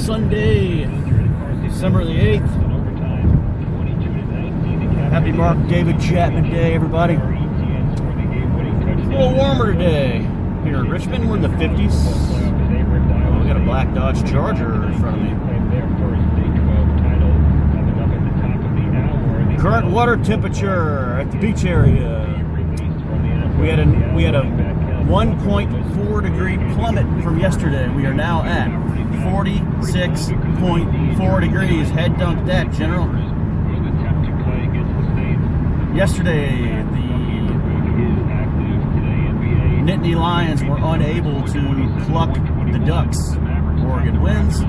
Sunday, December the 8th. Happy Mark David Chapman Day, everybody. It's a little warmer today here in Richmond. We're in the 50s. We got a black Dodge Charger in front of me. Current water temperature at the beach area. We had a 1.4 degree plummet from yesterday. We are now at 46.4 degrees. Head dunk that, General. Yesterday, the Nittany Lions were unable to pluck the Ducks. Oregon wins.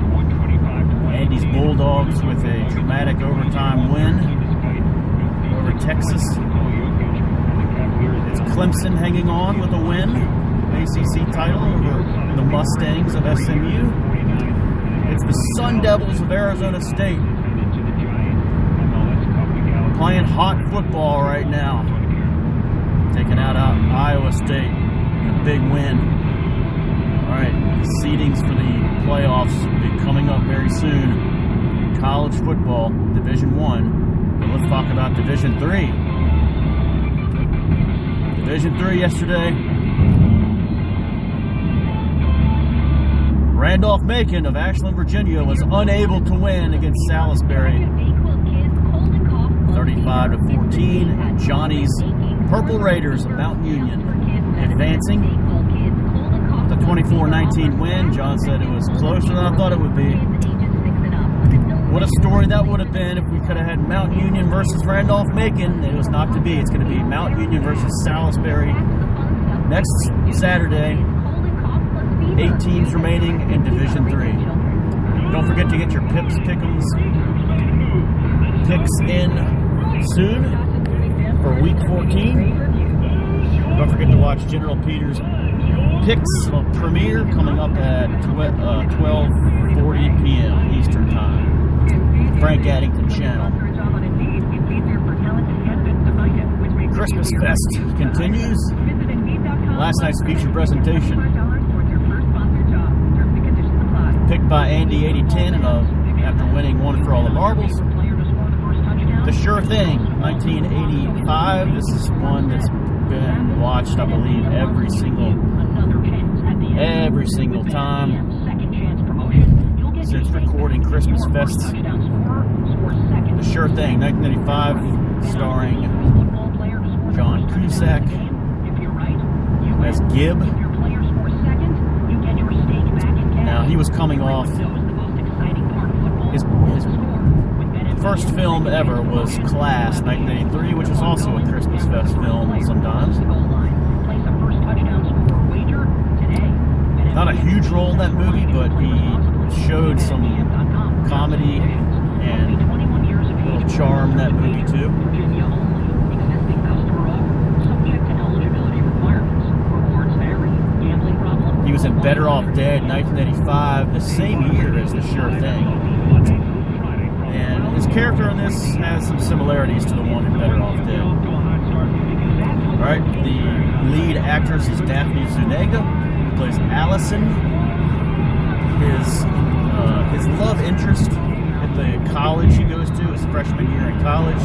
Andy's Bulldogs with a dramatic overtime win over Texas. It's Clemson hanging on with a win. ACC title over the Mustangs of SMU. It's the Sun Devils of Arizona State playing hot football right now, taking out Iowa State in a big win. All right, the seedings for the playoffs will be coming up very soon. College football, Division I. But let's talk about Division III. Division III yesterday. Randolph-Macon of Ashland, Virginia was unable to win against Salisbury 35-14. And Johnny's Purple Raiders of Mount Union advancing the 24-19 win. John said it was closer than I thought it would be. What a story that would have been if we could have had Mount Union versus Randolph-Macon. It was not to be. It's going to be Mount Union versus Salisbury next Saturday. 8 teams remaining in Division III. Don't forget to get your Pips Pick'ems picks in soon for Week 14. Don't forget to watch General Peters' Picks premiere coming up at 12:40 p.m. Eastern Time. Frank Addington channel. Christmas Fest continues. Last night's feature presentation, picked by Andy 8010 and after winning one for all the marbles. The Sure Thing, 1985. This is one that's been watched, I believe, every single time since recording Christmas Fest. The Sure Thing, 1985, starring John Cusack as Gib. Now, he was coming off, his first film ever was Class, 1983, which was also a Christmas Fest film sometimes. Not a huge role in that movie, but he showed some comedy and a little charm in that movie too. He was in Better Off Dead, 1985, the same year as The Sure Thing. And his character in this has some similarities to the one in Better Off Dead. Alright, the lead actress is Daphne Zuniga, who plays Allison. His love interest at the college he goes to, his freshman year in college.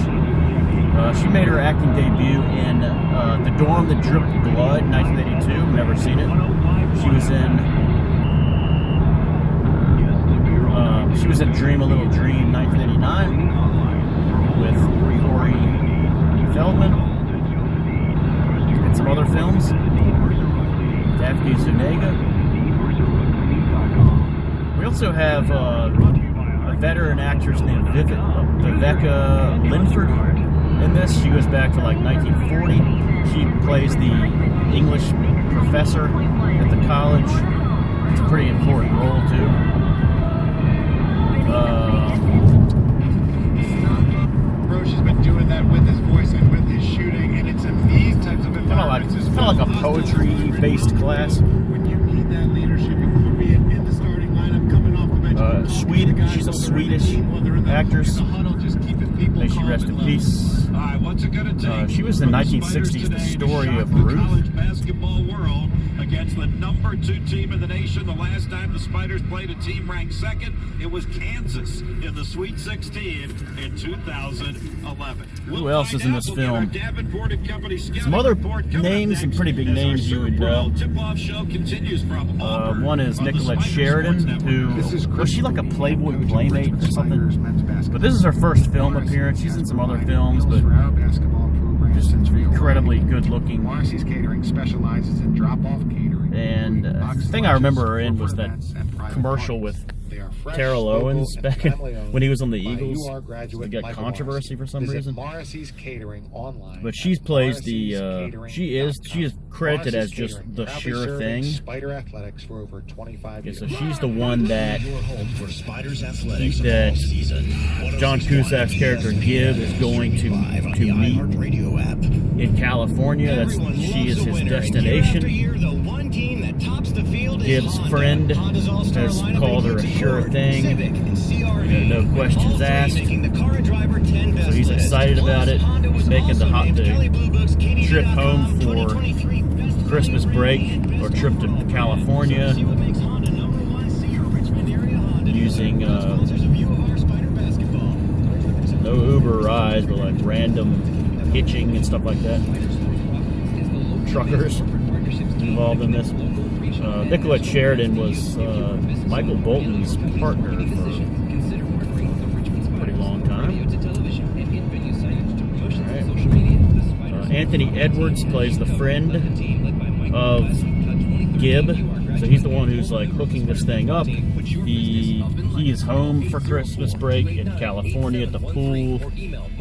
She made her acting debut in The Dorm That Dripped Blood, 1982. Never seen it. She was in Dream a Little Dream, 1989, with Corey Feldman, and some other films. Daphne Zuniga. We also have a veteran actress named Viveka Linford in this. She goes back to like 1940. She plays the English professor at the college. It's a pretty important role too. Roche has been doing that with his voice and with his shooting, and it's in these types of environments. Kind of like a poetry-based class. When you need that leadership, it could be in the starting lineup, coming off the bench. She's a Swedish actress. May she rest in peace. She was in the 1960s, The Story of Ruth. the #2 team in the nation. The last time the Spiders played a team ranked second, it was Kansas in the Sweet 16 in 2011. Who else is in this film? Some other names, some pretty big names you would know. One is Nicolette Sheridan, who was she like a Playboy Playmate or something? But this is her first film appearance. She's in some other films, but just incredibly good looking. Marcy's Catering specializes in drop-off catering. And the thing I remember her in was that commercial with Terrell Owens back when he was on the Eagles. They got controversy for some reason. Morrissey's Catering online. But she plays the she is credited as just the sure thing. Spider Athletics for over 25 years. So she's the one that John Cusack's character Gib is going to meet in California. She is his destination. Gib's friend has called her a sure thing. No questions asked. So he's excited about it. He's making the trip home for Christmas break or trip to California using no Uber rides, but like random hitching and stuff like that. Truckers involved in this. Nicolette Sheridan was Michael Bolton's partner for a pretty long time. Right. Anthony Edwards plays the friend of Gib, so he's the one who's like hooking this thing up. He is home for Christmas break in California at the pool.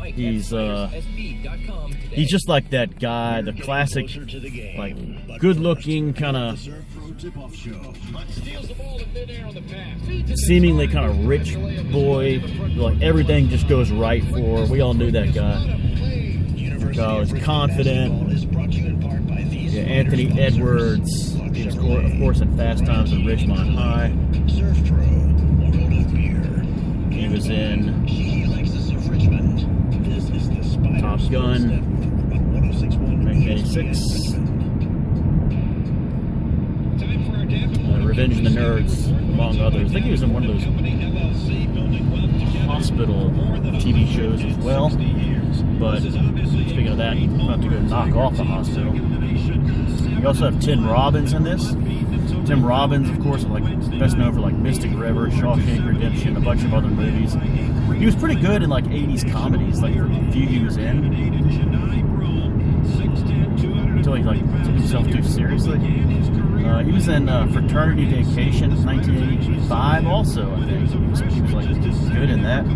He's just like that guy, the classic, like good-looking kind of, seemingly kind of rich boy. Like everything just goes right for. We all knew that guy. He's confident. Yeah, Anthony Edwards. He was, of course, in Fast Times at Ridgemont High. He was in Top Gun, 1986. Revenge of the Nerds, among others. I think he was in one of those hospital TV shows as well. But speaking of that, he'll have to go knock off the hospital. We also have Tim Robbins in this. Tim Robbins, of course, like best known for like Mystic River, Shawshank Redemption, a bunch of other movies. He was pretty good in like 80s comedies, like the few he was in. Until he like took himself too seriously. He was in Fraternity Vacation, 1985 also, I think. He was like good in that.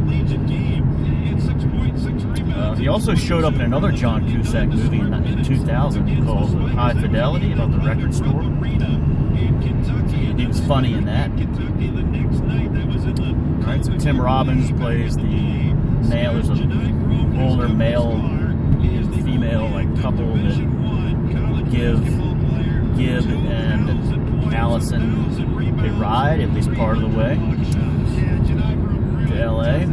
He also showed up in another John Cusack movie in 2000 called High Fidelity, about the record store. He was funny in that. Alright, so Tim Robbins plays the male. There's an older male and female like couple that Gib and Allison, they ride at least part of the way to LA.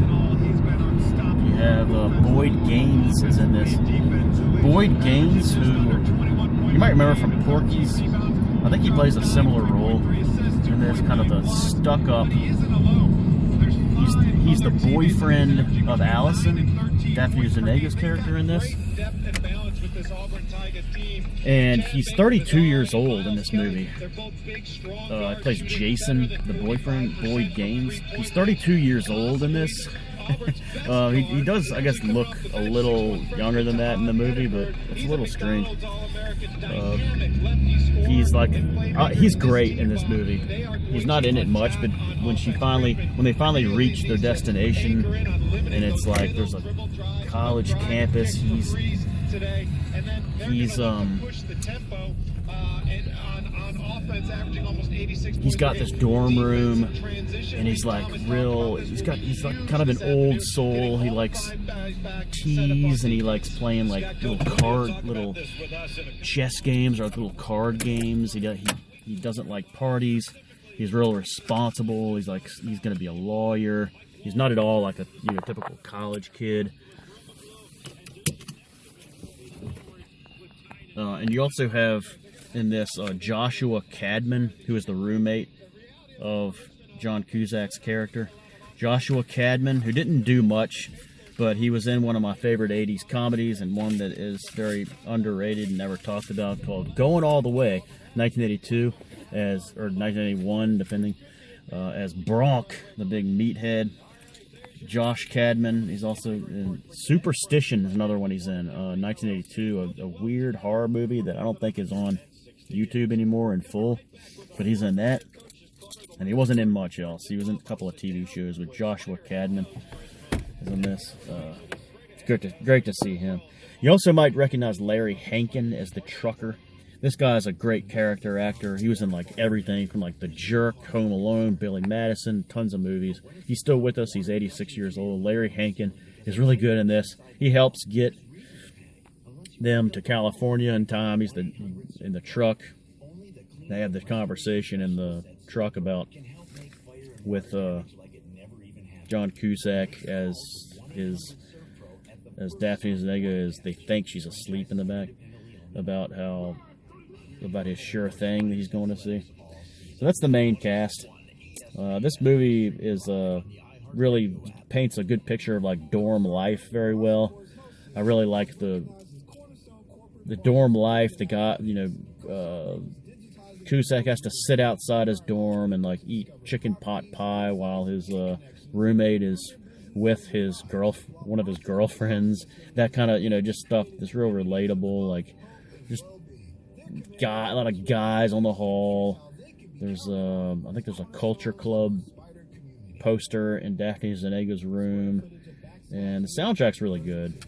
You have Boyd Gaines is in this. Boyd Gaines, who you might remember from Porky's. I think he plays a similar role in this, kind of the stuck-up. He's the boyfriend of Allison, Daphne Zuniga's character in this. And he's 32 years old in this movie. He plays Jason, the boyfriend, Boyd Gaines. He's 32 years old in this. He does, I guess, look a little younger than that in the movie, but it's a little strange. He's great in this movie. He's not in it much, but when they finally reach their destination, and it's like there's a college campus, he's got this dorm room, and he's like kind of an old soul. He likes teas, and he likes playing like little chess games or little card games. He doesn't like parties. He's real responsible. He's going to be a lawyer. He's not at all like a typical college kid. And you also have in this Joshua Cadman, who is the roommate of John Cusack's character. Joshua Cadman, who didn't do much, but he was in one of my favorite 80s comedies, and one that is very underrated and never talked about, called Going All the Way, 1982, or 1981, depending, as Bronk, the big meathead. Josh Cadman, he's also in Superstition, is another one he's in, 1982, a weird horror movie that I don't think is on YouTube anymore in full, but he's in that. And he wasn't in much else. He was in a couple of TV shows with Joshua Cadman. Is in this. It's great to see him. You also might recognize Larry Hankin as the trucker. This guy is a great character actor. He was in like everything from like The Jerk, Home Alone, Billy Madison, tons of movies. He's still with us. He's 86 years old. Larry Hankin is really good in this. He helps get them to California in time. He's in the truck. They have the conversation in the truck with John Cusack as Daphne Zuniga they think she's asleep in the back, about his sure thing that he's going to see. So that's the main cast. This movie is really paints a good picture of like dorm life very well. I really like the dorm life. The guy, Cusack has to sit outside his dorm and like eat chicken pot pie while his roommate is with one of his girlfriends. That kind of just stuff that's real relatable. Like just a lot of guys on the hall. There's I think there's a Culture Club poster in Daphne Zuniga's room, and the soundtrack's really good.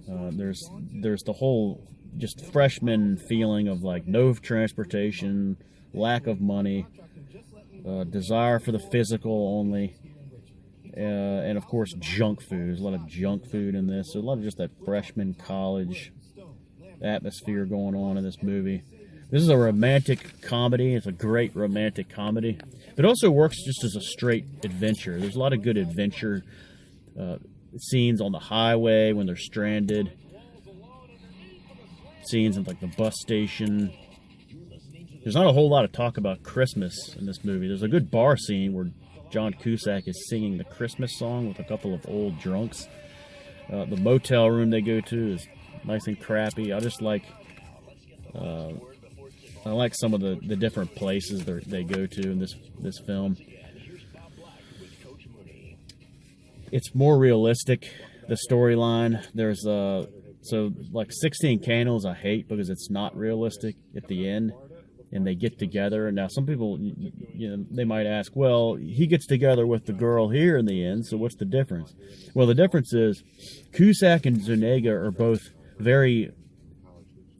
There's the whole just freshman feeling of like no transportation, lack of money, desire for the physical only, and of course junk food. There's a lot of junk food in this. There's a lot of just that freshman college atmosphere going on in this movie. This is a romantic comedy. It's a great romantic comedy. But it also works just as a straight adventure. There's a lot of good adventure scenes on the highway when they're stranded. Scenes in like the bus station. There's not a whole lot of talk about Christmas in this movie. There's a good bar scene where John Cusack is singing the Christmas song with a couple of old drunks. The motel room they go to is nice and crappy. I just like some of the different places they go to in this film. It's more realistic, the storyline. There's so like 16 Candles I hate because it's not realistic at the end, and they get together. And now some people, they might ask, well, he gets together with the girl here in the end, so what's the difference? Well, the difference is Cusack and Zuniga are both very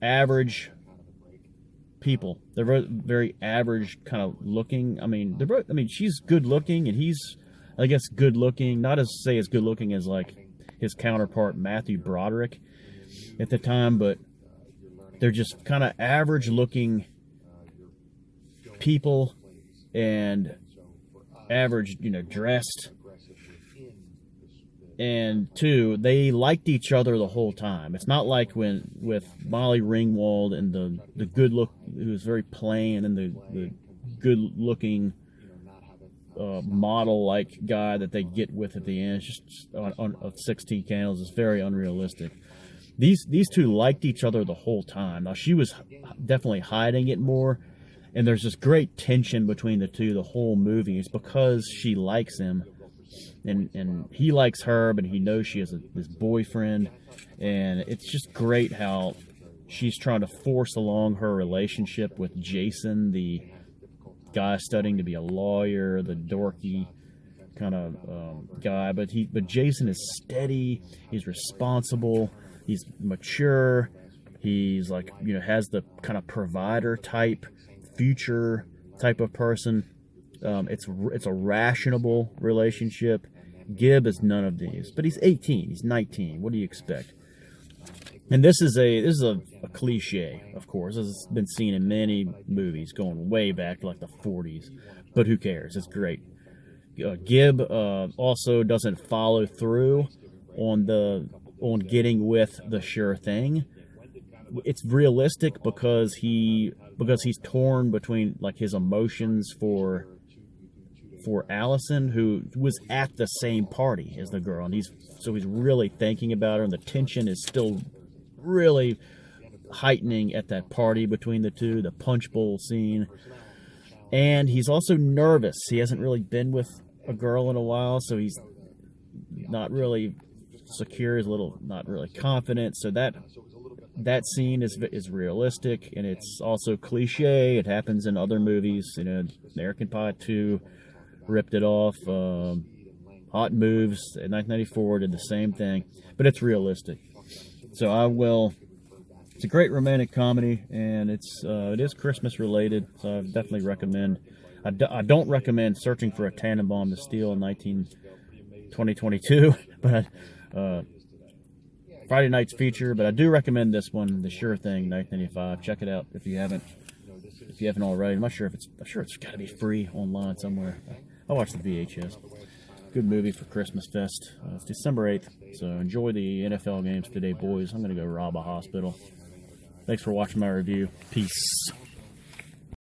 average people. They're very, very average kind of looking. She's good looking and he's, I guess, good looking. Not as good looking as like his counterpart Matthew Broderick at the time, but they're just kind of average looking people and average, dressed. And two, they liked each other the whole time. It's not like with Molly Ringwald and the good look, who was very plain, and the good looking model like guy that they get with at the end. It's just of 16 Candles is very unrealistic. These two liked each other the whole time. Now she was definitely hiding it more, and there's this great tension between the two the whole movie. It's because she likes him. And he likes her, but he knows she has this boyfriend, and it's just great how she's trying to force along her relationship with Jason, the guy studying to be a lawyer, the dorky kind of guy. But Jason is steady, he's responsible, he's mature, he's like has the kind of provider type, future type of person. It's a rational relationship. Gib is none of these, but he's 18, he's 19. What do you expect? And this is a cliche, of course. This has been seen in many movies going way back to like the 40s, but who cares? It's great. Gib also doesn't follow through on getting with the sure thing. it's realistic because he's torn between like his emotions for Allison, who was at the same party as the girl, and he's really thinking about her, and the tension is still really heightening at that party between the two, the punch bowl scene. And he's also nervous. He hasn't really been with a girl in a while, so he's not really secure. He's not really confident. So that scene is realistic, and it's also cliche. It happens in other movies. American Pie 2 ripped it off. Hot Moves in 1994 did the same thing, but it's realistic. So it's a great romantic comedy, and it is Christmas related, so I definitely recommend. I don't recommend Searching for a Tannenbaum to Steal in 2022, but Friday night's feature. But I do recommend this one, The Sure Thing, 1995. Check it out if you haven't already. I'm sure it's got to be free online somewhere. I watched the VHS. Good movie for Christmas Fest. It's December 8th, so enjoy the NFL games today, boys. I'm going to go rob a hospital. Thanks for watching my review. Peace.